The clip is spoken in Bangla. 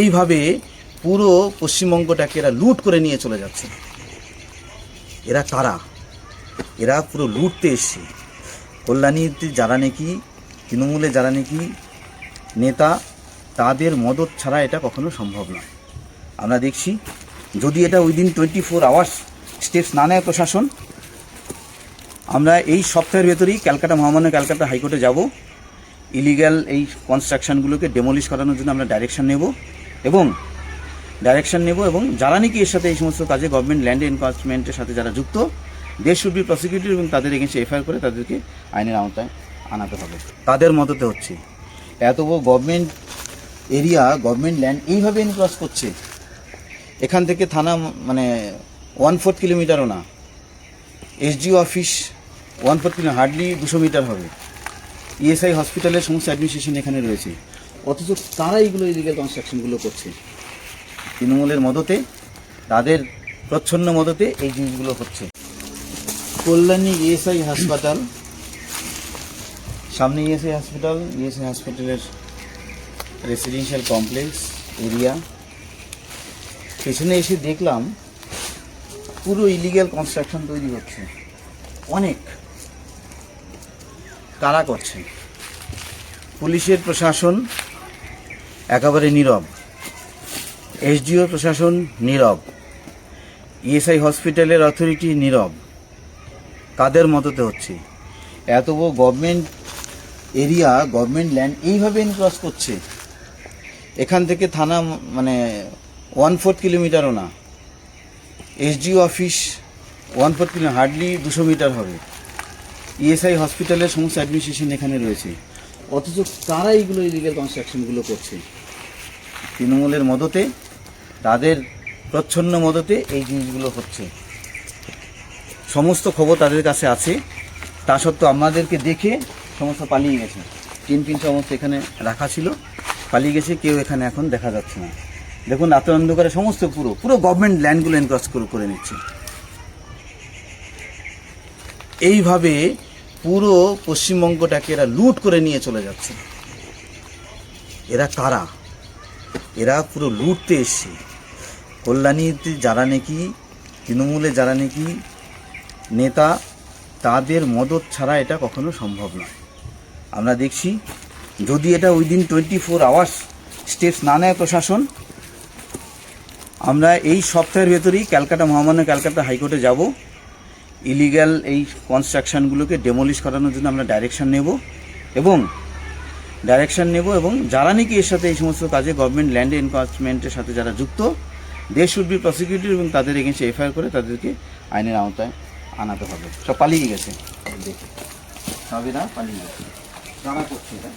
এইভাবে পুরো পশ্চিমবঙ্গটাকে এরা লুট করে নিয়ে চলে যাচ্ছে। এরা কারা? এরা পুরো লুটতে এসছে। কল্যাণীতে যারা নাকি তৃণমূলে যারা নাকি নেতা, তাদের মদত ছাড়া এটা কখনো সম্ভব নয়। আমরা দেখছি, যদি এটা উইদিন 24 আওয়ার্স স্টেপস না নেয় প্রশাসন, আমরা এই সপ্তাহের ভেতরেই মহামান্য ক্যালকাটা হাইকোর্টে যাব। ইলিগ্যাল এই কনস্ট্রাকশানগুলোকে ডেমোলিশ করানোর জন্য আমরা ডাইরেকশন নেব এবং যারা নাকি এর সাথে এই সমস্ত কাজে গভর্নমেন্ট ল্যান্ড এনফোর্সমেন্টের সাথে যারা যুক্ত, দে শুড বি প্রসিকিউটেড এবং তাদের এগেইনস্টে এফআইআর করে তাদেরকে আইনের আওতায় আনাতে হবে। তাদের মদতে হচ্ছে। এত বড় গভর্নমেন্ট এরিয়া, গভর্নমেন্ট ল্যান্ড এইভাবে এনক্রস করছে। এখান থেকে থানা 1/4 কিলোমিটারও না, SDO office 1/4 kilometre, hardly 200 metre হবে। ইএসআই হসপিটালের সমস্ত অ্যাডমিনিস্ট্রেশন এখানে রয়েছে, অথচ তারা এইগুলো ইলিগাল কনস্ট্রাকশনগুলো করছে। তৃণমূলের মদতে, তাদের প্রচ্ছন্ন মদতে এই জিনিসগুলো হচ্ছে। কল্যাণী ইএসআই হাসপাতাল, সামনে ইএসআই হসপিটালের রেসিডেন্সিয়াল কমপ্লেক্স এরিয়া। পেছনে এসে দেখলাম পুরো ইলিগাল কনস্ট্রাকশন তৈরি হচ্ছে। অনেক কারা করছে? পুলিশের প্রশাসন একেবারে নীরব, এসডিও প্রশাসন নীরব, ইএসআই হসপিটালের অথরিটি নীরব। কাদের মদতে হচ্ছে? এত বড় গভর্নমেন্ট এরিয়া, গভর্নমেন্ট ল্যান্ড এইভাবে এনক্রস করছে। এখান থেকে থানা 1/4 কিলোমিটারও না, SDO office 1/4 kilometre, hardly 200 metre হবে। ইএসআই হসপিটালের সমস্ত অ্যাডমিনিস্ট্রেশন এখানে রয়েছে, অথচ তারা এইগুলো ইলিগাল কনস্ট্রাকশনগুলো করছে। তৃণমূলের মদতে, তাদের প্রচ্ছন্ন মদতে এই জিনিসগুলো হচ্ছে। সমস্ত খবর তাদের কাছে আছে, তা সত্ত্বেও আমাদেরকে দেখে সমস্ত পালিয়ে গেছে। টিন সমস্ত এখানে রাখা ছিল, পালিয়ে গেছে। কেউ এখানে এখন দেখা যাচ্ছে না। দেখুন, রাতের অন্ধকারে সমস্ত পুরো গভর্নমেন্ট ল্যান্ডগুলো এনক্রস করে নিচ্ছে। এইভাবে পুরো পশ্চিমবঙ্গটাকে এরা লুট করে নিয়ে চলে যাচ্ছে। এরা কারা? এরা পুরো লুটতে এসছে। কল্যাণীতে যারা নাকি তৃণমূলে যারা নাকি নেতা, তাদের মদত ছাড়া এটা কখনো সম্ভব নয়। আমরা দেখছি, যদি এটা উইদিন 24 আওয়ার্স স্টেপস না নেয় প্রশাসন, আমরা এই সপ্তাহের ভেতরেই মহামান্য ক্যালকাটা হাইকোর্টে যাব। ইলিগ্যাল এই কনস্ট্রাকশানগুলোকে ডেমোলিশ করানোর জন্য আমরা ডাইরেকশন নেব এবং যারা নাকি এর সাথে এই সমস্ত কাজে গভর্নমেন্ট ল্যান্ড এনফোর্সমেন্টের সাথে যারা যুক্ত, দে শুড বি প্রসিকিউটেড এবং তাদের এগেইনস্টে এফআইআর করে তাদেরকে আইনের আওতায় আনাতে হবে। সব পালিয়ে গেছে, দেখে সবই না পালিয়ে গেছে। কারা করছে এটা?